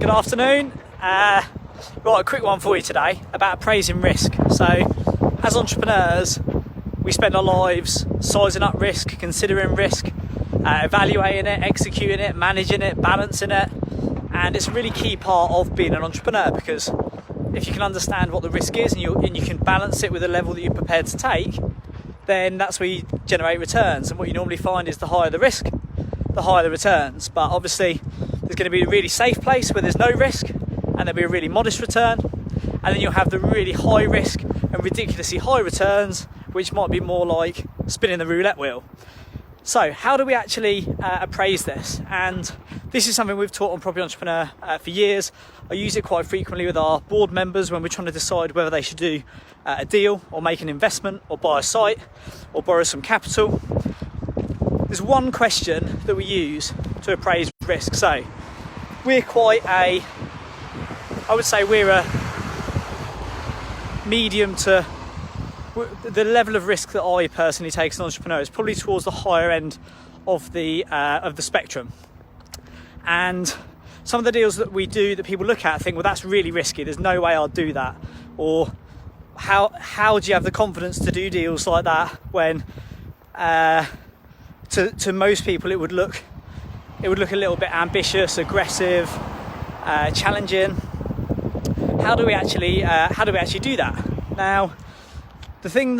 Good afternoon. Right, a quick one for you today about appraising risk. So, as entrepreneurs, we spend our lives sizing up risk, considering risk, evaluating it, executing it, managing it, balancing it, and it's a really key part of being an entrepreneur, because if you can understand what the risk is and you can balance it with the level that you're prepared to take, then that's where you generate returns. And what you normally find is the higher the risk, the higher the returns. But obviously there's going to be a really safe place where there's no risk and there'll be a really modest return, and then you'll have the really high risk and ridiculously high returns, which might be more like spinning the roulette wheel. So how do we actually appraise this? And this is something we've taught on Property Entrepreneur for years. I use it quite frequently with our board members when we're trying to decide whether they should do a deal or make an investment or buy a site or borrow some capital. There's one question that we use to appraise risk. So we're I would say we're a medium to, the level of risk that I personally take as an entrepreneur is probably towards the higher end of the spectrum. And some of the deals that we do that people look at think, well, that's really risky, there's no way I'll do that. Or how do you have the confidence to do deals like that when to most people it would look a little bit ambitious, aggressive, challenging. How do we actually do that? Now, the thing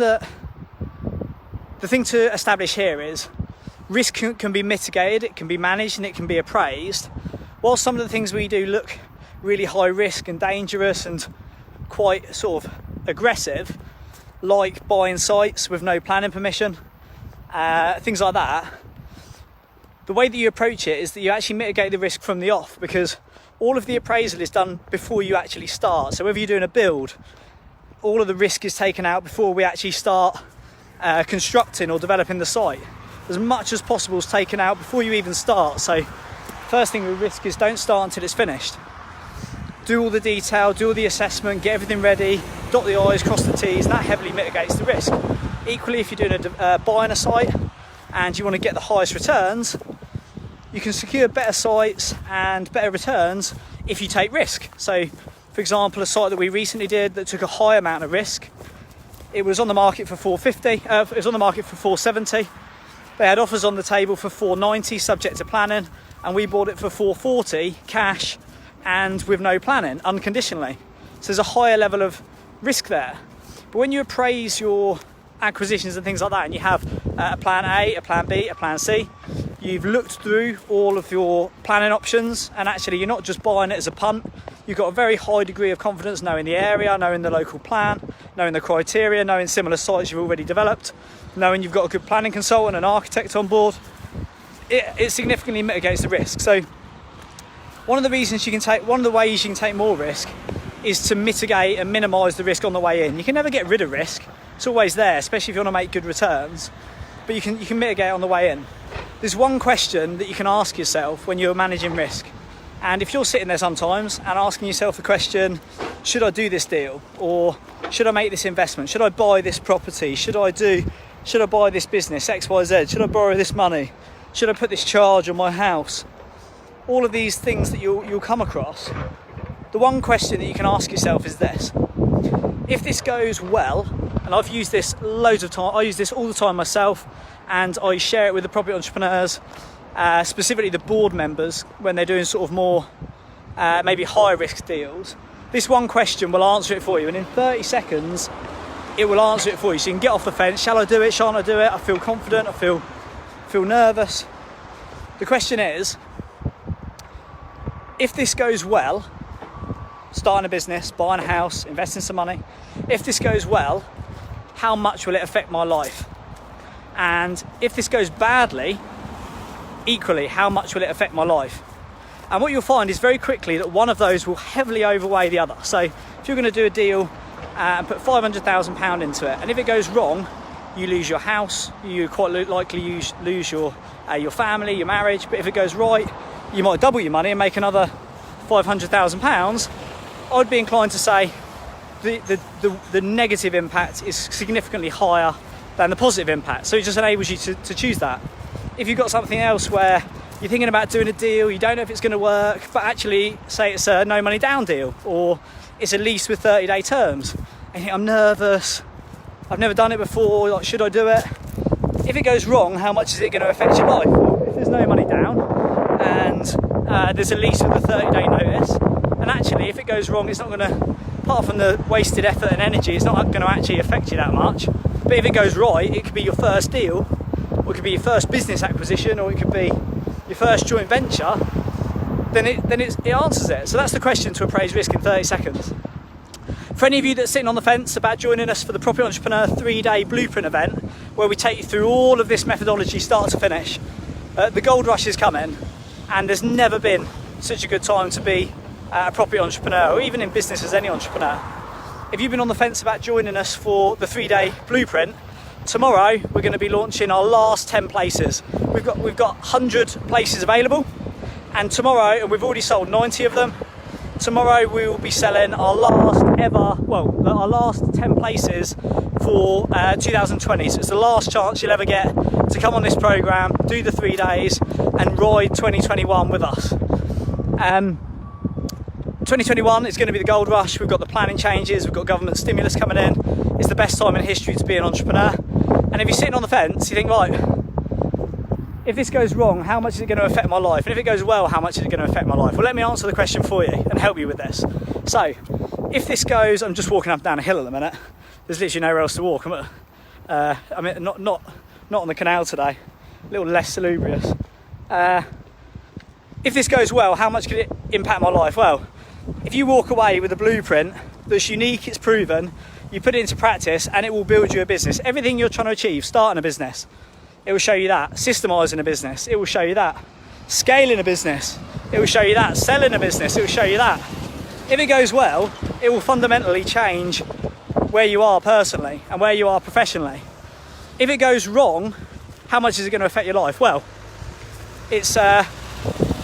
to establish here is risk can be mitigated, it can be managed, and it can be appraised. While some of the things we do look really high risk and dangerous and quite sort of aggressive, like buying sites with no planning permission, things like that, the way that you approach it is that you actually mitigate the risk from the off, because all of the appraisal is done before you actually start. So whether you're doing a build, all of the risk is taken out before we actually start constructing or developing the site. As much as possible is taken out before you even start. So first thing with risk is don't start until it's finished. Do all the detail, do all the assessment, get everything ready, dot the I's, cross the T's, and that heavily mitigates the risk. Equally, if you're doing buying a site and you want to get the highest returns, you can secure better sites and better returns if you take risk. So, for example, a site that we recently did that took a high amount of risk, it was on the market for 450. It was on the market for 470. They had offers on the table for 490, subject to planning, and we bought it for 440 cash and with no planning, unconditionally. So there's a higher level of risk there. But when you appraise your acquisitions and things like that, and you have a plan A, a plan B, a plan C, you've looked through all of your planning options, and actually you're not just buying it as a punt. You've got a very high degree of confidence knowing the area, knowing the local plan, knowing the criteria, knowing similar sites you've already developed, knowing you've got a good planning consultant, an architect on board. It significantly mitigates the risk. So one of the ways you can take more risk is to mitigate and minimise the risk on the way in. You can never get rid of risk. It's always there, especially if you want to make good returns, but you can mitigate on the way in. There's one question that you can ask yourself when you're managing risk. And if you're sitting there sometimes and asking yourself the question, should I do this deal? Or should I make this investment? Should I buy this property? Should I buy this business, XYZ? Should I borrow this money? Should I put this charge on my house? All of these things that you'll come across. The one question that you can ask yourself is this: if this goes well, and I've used this loads of time, I use this all the time myself, and I share it with the property entrepreneurs, specifically the board members, when they're doing sort of more maybe high risk deals. This one question will answer it for you, and in 30 seconds it will answer it for you. So you can get off the fence. Shall I do it? Shan't I do it? I feel confident. I feel nervous. The question is, if this goes well, starting a business, buying a house, investing some money, if this goes well, how much will it affect my life? And if this goes badly, equally, how much will it affect my life? And what you'll find is very quickly that one of those will heavily overweigh the other. So if you're going to do a deal and put £500,000 into it, and if it goes wrong, you lose your house, you quite likely lose your family, your marriage. But if it goes right, you might double your money and make another £500,000. I'd be inclined to say the negative impact is significantly higher than the positive impact. So it just enables you to choose that. If you've got something else where you're thinking about doing a deal, you don't know if it's going to work, but actually say it's a no money down deal, or it's a lease with 30-day terms, and you think, I'm nervous, I've never done it before, like, should I do it? If it goes wrong, how much is it going to affect your life? Well, if there's no money down and there's a lease with a 30-day notice, and actually if it goes wrong, it's not going to, apart from the wasted effort and energy, it's not going to actually affect you that much. But if it goes right, it could be your first deal, or it could be your first business acquisition, or it could be your first joint venture, then it answers it. So that's the question to appraise risk in 30 seconds. For any of you that's sitting on the fence about joining us for the Property Entrepreneur 3-day blueprint event, where we take you through all of this methodology start to finish, the gold rush is coming, and there's never been such a good time to be a property entrepreneur, or even in business as any entrepreneur. If you've been on the fence about joining us for the 3-day blueprint, tomorrow we're going to be launching our last 10 places. We've got 100 places available, and tomorrow, and we've already sold 90 of them, tomorrow we will be selling our last 10 places for 2020. So it's the last chance you'll ever get to come on this program, do the 3 days and ride 2021 with us. 2021 is going to be the gold rush. We've got the planning changes, we've got government stimulus coming in. It's the best time in history to be an entrepreneur. And if you're sitting on the fence, you think, right, if this goes wrong, how much is it going to affect my life? And if it goes well, how much is it going to affect my life? Well, let me answer the question for you and help you with this. So, if this goes, I'm just walking up and down a hill at the minute. There's literally nowhere else to walk. I mean, not on the canal today. A little less salubrious. If this goes well, how much could it impact my life? Well, if you walk away with a blueprint that's unique, it's proven, you put it into practice, and it will build you a business. Everything you're trying to achieve, starting a business, it will show you that. Systemising a business, it will show you that. Scaling a business, it will show you that. Selling a business, it will show you that. If it goes well, it will fundamentally change where you are personally and where you are professionally. If it goes wrong, how much is it going to affect your life? Well, it's the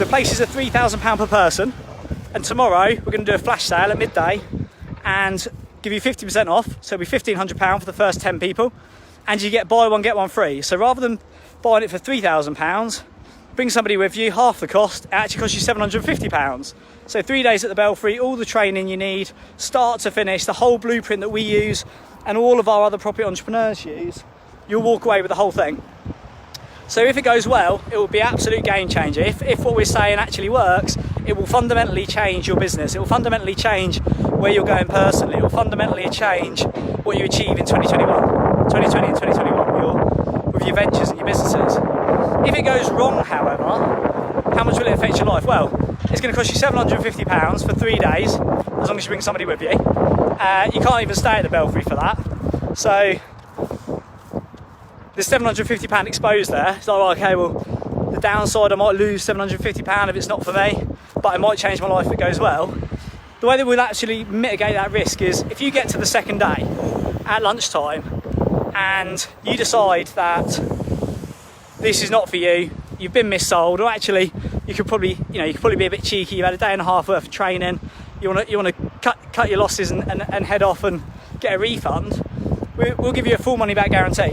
places are £3,000 per person, and tomorrow we're going to do a flash sale at midday and give you 50% off, so it'll be £1,500 for the first 10 people, and you get buy one get one free. So rather than buying it for £3,000, bring somebody with you, half the cost, it actually costs you £750. So 3 days at the Belfry, all the training you need, start to finish, the whole blueprint that we use and all of our other property entrepreneurs use, you'll walk away with the whole thing. So if it goes well, it will be an absolute game changer. If what we're saying actually works, it will fundamentally change your business. It will fundamentally change where you're going personally. It will fundamentally change what you achieve in 2020 and 2021 with your ventures and your businesses. If it goes wrong, however, how much will it affect your life? Well, it's going to cost you £750 for 3 days, as long as you bring somebody with you. You can't even stay at the Belfry for that. So there's £750 exposed there. It's like, okay, well, the downside, I might lose £750 if it's not for me, but it might change my life if it goes well. The way that we'll actually mitigate that risk is if you get to the second day at lunchtime and you decide that this is not for you, you've been missold, or actually you could probably be a bit cheeky, you've had a day and a half worth of training, you want to cut your losses and head off and get a refund, we'll give you a full money back guarantee.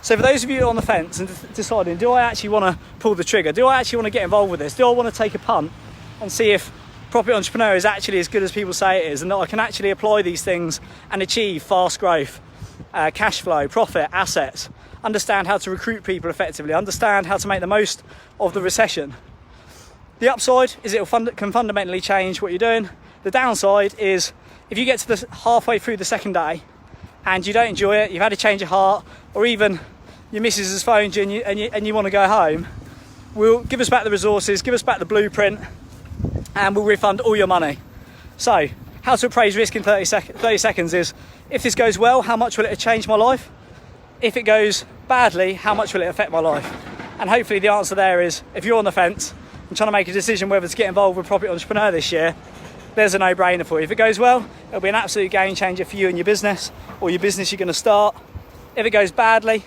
So for those of you on the fence and deciding, do I actually want to pull the trigger? Do I actually want to get involved with this? Do I want to take a punt and see if Property Entrepreneur is actually as good as people say it is, and that I can actually apply these things and achieve fast growth, cash flow, profit, assets, understand how to recruit people effectively, understand how to make the most of the recession? The upside is it can fundamentally change what you're doing. The downside is if you get to the halfway through the second day and you don't enjoy it, you've had a change of heart, or even your missus has phoned you and you want to go home, give us back the resources, give us back the blueprint, and we'll refund all your money. So, how to appraise risk in 30 seconds is, if this goes well, how much will it change my life? If it goes badly, how much will it affect my life? And hopefully the answer there is, if you're on the fence and trying to make a decision whether to get involved with Property Entrepreneur this year, there's a no-brainer for you. If it goes well, it'll be an absolute game changer for you and your business, or your business you're going to start. If it goes badly,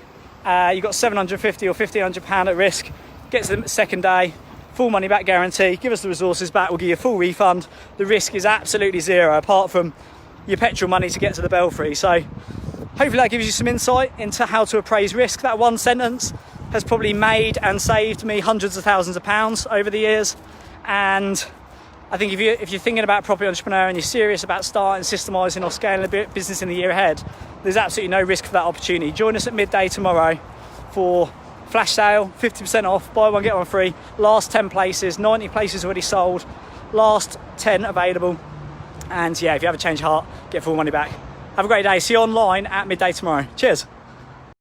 you've got £750 or £1,500 at risk. Get to the second day, full money back guarantee, give us the resources back, we'll give you a full refund. The risk is absolutely zero, apart from your petrol money to get to the Belfry. So hopefully that gives you some insight into how to appraise risk. That one sentence has probably made and saved me hundreds of thousands of pounds over the years. And I think if you're thinking about property entrepreneur and you're serious about starting, systemising or scaling a business in the year ahead, there's absolutely no risk for that opportunity. Join us at midday tomorrow for flash sale, 50% off, buy one get one free, last 10 places, 90 places already sold, last 10 available. And yeah, if you have a change of heart, get full money back. Have a great day. See you online at midday tomorrow. Cheers.